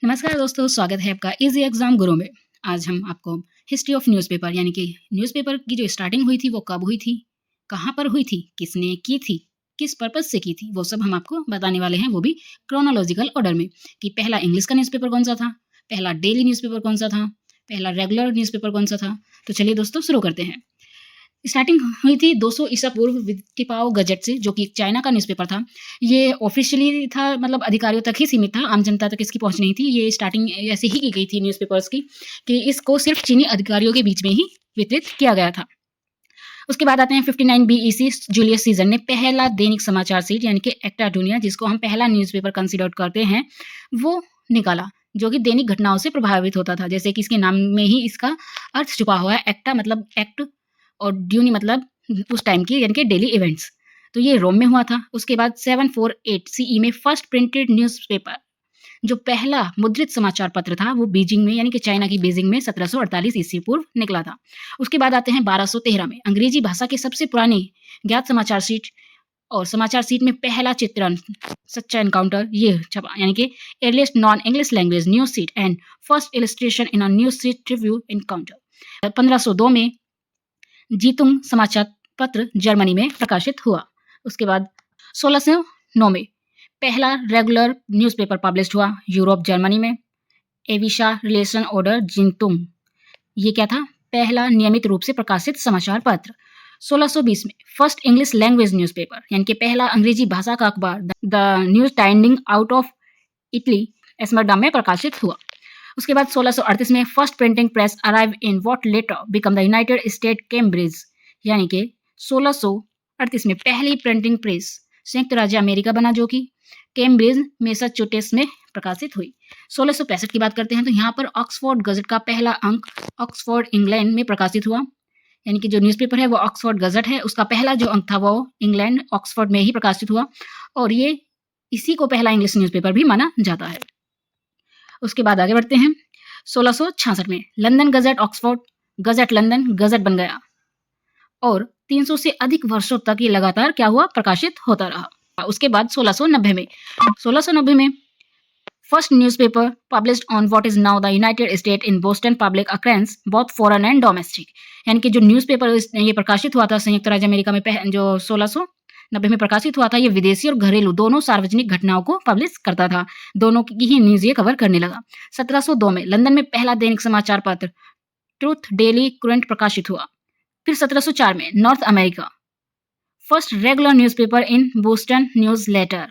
नमस्कार दोस्तों, स्वागत है आपका इजी एग्जाम गुरु में। आज हम आपको हिस्ट्री ऑफ न्यूज़पेपर यानी कि न्यूज़पेपर की जो स्टार्टिंग हुई थी वो कब हुई थी, कहाँ पर हुई थी, किसने की थी, किस पर्पज से की थी, वो सब हम आपको बताने वाले हैं, वो भी क्रोनोलॉजिकल ऑर्डर में कि पहला इंग्लिश का न्यूज़पेपर कौन सा था, पहला डेली न्यूज़पेपर कौन सा था, पहला रेगुलर न्यूज़पेपर कौन सा था। तो चलिए दोस्तों शुरू करते हैं। स्टार्टिंग हुई थी 200 ईसा पूर्व वित्तिपाओ गजट से, जो कि चाइना का न्यूज़पेपर था। ये ऑफिशियली था, मतलब अधिकारियों तक ही सीमित था, आम जनता तक इसकी पहुंच नहीं थी। ये स्टार्टिंग ऐसे ही की गई थी न्यूज़पेपर्स की कि इसको सिर्फ चीनी अधिकारियों के बीच में ही वितरित किया गया था। उसके बाद आते हैं 59 बीईसी, जूलियस सीजर ने पहला दैनिक समाचार शीट यानी कि एक्टा दुनिया, जिसको हम पहला न्यूज़पेपर कंसिडर करते हैं, वो निकाला, जो कि दैनिक घटनाओं से प्रभावित होता था। जैसे कि इसके नाम में ही इसका अर्थ छुपा हुआ है। एक्टा मतलब एक्ट और ड्यूनी मतलब उस टाइम की यानी कि डेली इवेंट्स। तो ये रोम में हुआ था। उसके बाद 748 सीई में फर्स्ट प्रिंटेड न्यूज़पेपर, जो पहला मुद्रित समाचार पत्र था, वो बीजिंग में यानी कि चाइना की बीजिंग में 1748 ईस्वी पूर्व निकला था। उसके बाद आते हैं 1213 में अंग्रेजी भाषा के सबसे पुरानी ज्ञात समाचार शीट, और समाचार शीट में पहला चित्रण सच्चा एनकाउंटर ये छपा, यानी कि earliest non English language news sheet and first illustration in a news sheet review encounter. 1502 में जीतुंग समाचार पत्र जर्मनी में प्रकाशित हुआ। उसके बाद 1609 में पहला रेगुलर न्यूज़पेपर पब्लिश हुआ यूरोप जर्मनी में, एविशा रिलेशन ऑर्डर जिंतुंग। ये क्या था? पहला नियमित रूप से प्रकाशित समाचार पत्र। 1620 में फर्स्ट इंग्लिश लैंग्वेज न्यूज़पेपर यानी कि पहला अंग्रेजी भाषा का अखबार द न्यूज टाइंडिंग आउट ऑफ इटली एस्मरडम में प्रकाशित हुआ। उसके बाद 1638 में first printing press arrive in what later become the United State Cambridge, यानी कि 1638 में पहली प्रिंटिंग प्रेस संयुक्त राज्य अमेरिका बना, जो कि कैम्ब्रिज मैसाचुसेट्स में प्रकाशित हुई। 1665 की बात करते हैं तो यहाँ पर ऑक्सफोर्ड गजट का पहला अंक ऑक्सफोर्ड इंग्लैंड में प्रकाशित हुआ, यानी कि जो न्यूज़पेपर है वो ऑक्सफोर्ड गजट है, उसका पहला जो अंक था वो इंग्लैंड ऑक्सफोर्ड में ही प्रकाशित हुआ, और ये इसी को पहला इंग्लिश न्यूज़पेपर भी माना जाता है। उसके बाद आगे बढ़ते हैं। 1666 में London gazette Oxford gazette London gazette बन गया, और 300 से अधिक वर्षों तक ये लगातार क्या हुआ? प्रकाशित होता रहा। उसके बाद 1690 में first newspaper published on what is now the United State in Boston Public Occurrences both foreign and domestic, यानी कि जो न्यूज़पेपर ये प्रकाशित हुआ था संयुक्त राज्य अमेरिका में जो 1690 में प्रकाशित हुआ था, ये विदेशी और घरेलू दोनों सार्वजनिक घटनाओं को पब्लिश करता था। दोनों की ही न्यूज़ ये कवर करने लगा। 1702 में लंदन में पहला दैनिक समाचार पत्र ट्रूथ डेली कुरेंट प्रकाशित हुआ। फिर 1704 में North America first regular newspaper in Boston News Letter.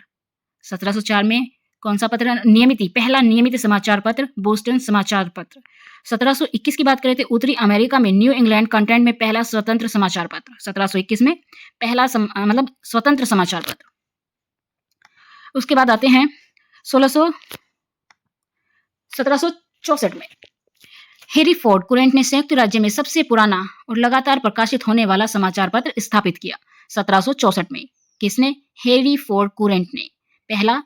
1704 में कौन सा पत्र नियमित, पहला नियमित समाचार पत्र बोस्टन समाचार पत्र। 1721 की बात करें तो उत्तरी अमेरिका में न्यू इंग्लैंड कंटेंट में पहला स्वतंत्र समाचार पत्र। 1721 में पहला मतलब स्वतंत्र समाचार पत्र। उसके बाद आते हैं 1764 में हेरिफोर्ड कुरेंट ने संयुक्त राज्य में सबसे पुराना और लगातार प्रकाशित होने वाला समाचार पत्र स्थापित किया। 1764 में किसने? हेरिफोर्ड कुरेंट ने पहला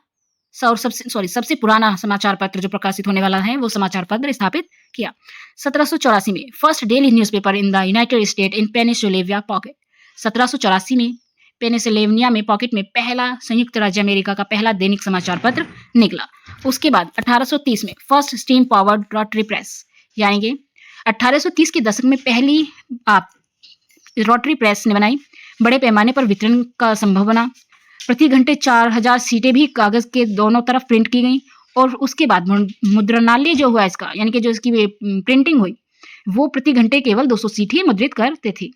सबसे पुराना समाचार पत्र जो प्रकाशित होने वाला है वो समाचार पत्र स्थापित किया। 1784 में first daily newspaper in the United State in Pennsylvania packet. 1784 में पेनिसुलेविया में पॉकेट में पहला संयुक्त राज्य अमेरिका का पहला दैनिक समाचार पत्र निकला। उसके बाद 1830 में first steam powered rotary press, यानी कि 1830 के दशक में पहली रोटरी प्रेस ने बनाई। बड़े पैमाने पर वितरण का संभव बना। प्रति घंटे 4000 सीटें भी कागज के दोनों तरफ प्रिंट की गई, और उसके बाद मुद्रणालय जो हुआ इसका, यानी कि जो इसकी प्रिंटिंग हुई, वो प्रति घंटे केवल 200 सीट ही मुद्रित करते थे।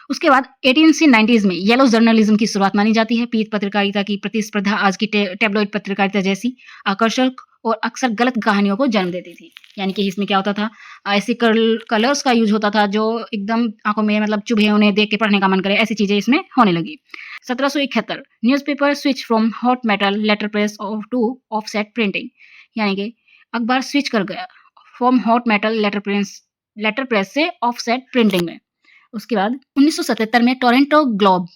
उसके बाद 1890s में येलो जर्नलिज्म की शुरुआत मानी जाती है। पीत पत्रकारिता की प्रतिस्पर्धा आज की टेब्लॉइड पत्रकारिता जैसी आकर्षक और अक्सर गलत कहानियों को जन्म देती थी, यानी कि इसमें क्या होता था, ऐसे कलर्स का यूज होता था जो एकदम आंखों में मतलब चुभे, उन्हें देख के पढ़ने का मन करे, ऐसी चीजें इसमें होने लगी। 1771 newspaper switch from hot metal letter press to offset printing, यानी कि अखबार स्विच कर गया from hot metal letter press से ऑफसेट प्रिंटिंग में। उसके बाद 1977 में टोरंटो ग्लोब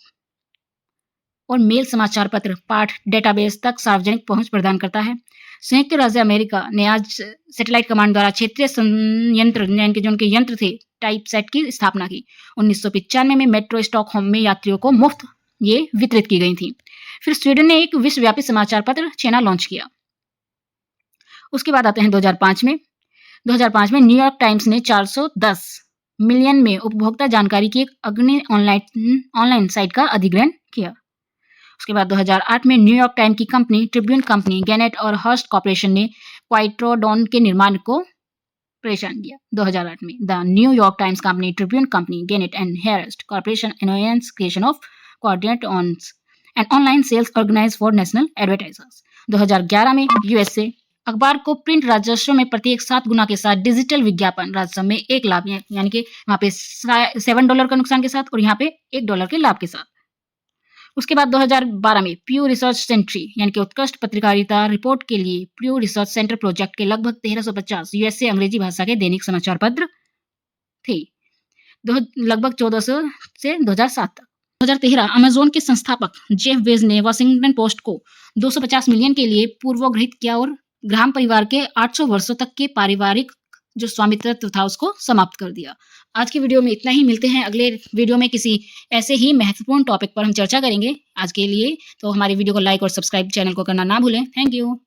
और मेल समाचार पत्र पाठ डेटाबेस तक सार्वजनिक पहुंच प्रदान करता है। संयुक्त राज्य अमेरिका ने आज सैटेलाइट कमांड द्वारा क्षेत्रीय संयंत्र, यानी कि जो उनके यंत्र थे, टाइप सेट की स्थापना की। 1995 में मेट्रो स्टॉकहोम में यात्रियों को मुफ्त ये वितरित की गई थी। फिर स्वीडन ने एक विश्वव्यापी समाचार पत्र चेना लॉन्च किया। उसके बाद आते हैं 2005 में। 2005 में न्यूयॉर्क टाइम्स ने 410 मिलियन में उपभोक्ता जानकारी की एक अग्रणी ऑनलाइन साइट का अधिग्रहण किया। उसके बाद 2008 में न्यूयॉर्क टाइम की कंपनी ट्रिब्यून कंपनी, गैनेट और हर्स्ट कॉर्पोरेशन ने क्वाइट्रोडॉन के निर्माण को परेशान किया। 2008 में the New York Times company, Tribune company, Gannett and Hearst corporation announce creation of coordinate on and online sales organise for national advertisers. 2011 में यूएसए अखबार को प्रिंट राजस्व में प्रत्येक 7 गुना के साथ डिजिटल विज्ञापन राजस्व में 1 लाभ, यानी कि वहां पे $7 का नुकसान के साथ और यहाँ पे $1 के लाभ के साथ। उसके बाद 2012 में प्यू रिसर्च सेंट्री यानी कि उत्कृष्ट पत्रकारिता रिपोर्ट के लिए प्यू रिसर्च सेंटर प्रोजेक्ट के लगभग 1350 यूएसए अंग्रेजी भाषा के दैनिक समाचार पत्र थे, लगभग 1400 से 2007 तक। 2013 अमेजोन के संस्थापक जेफ बेज ने वॉशिंगटन पोस्ट को 250 मिलियन के लिए पूर्वग्रहित किया और ग्राम परिवार के 800 वर्षों तक के पारिवारिक जो स्वामित्व था उसको समाप्त कर दिया। आज की वीडियो में इतना ही। मिलते हैं अगले वीडियो में किसी ऐसे ही महत्वपूर्ण टॉपिक पर हम चर्चा करेंगे। आज के लिए तो हमारी वीडियो को लाइक और सब्सक्राइब चैनल को करना ना भूलें। Thank you.